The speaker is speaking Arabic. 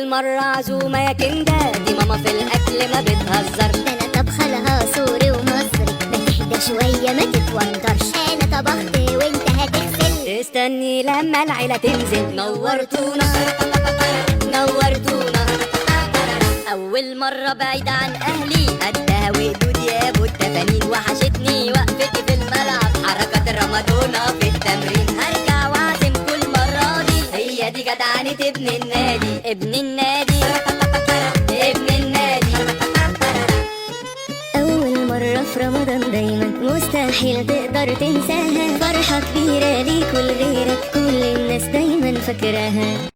أول مرة عزومة يا كندا، دي ماما في الأكل ما بتهزر. ده أنا طبخة لها سوري ومصري، ما تهدى شوية ما تتوترش. أنا طبخت وأنت هتغسل. استني لما العيلة تنزل. نورتونا نورتونا. أول مرة بعيد عن أهلي، قدها وقدود يا أبو التفانين. وحشتني وقفتي في الملعب، حركات الرمادونا في التمرين. هرجع وأعزم كل مرة دي، هي دي جدعنة ابن النادي. ابن النادي ابن النادي. أول مرة في رمضان دايما مستحيل تقدر تنساها، فرحة كبيرة ليك ولغيرك، كل الناس دايما فاكراها.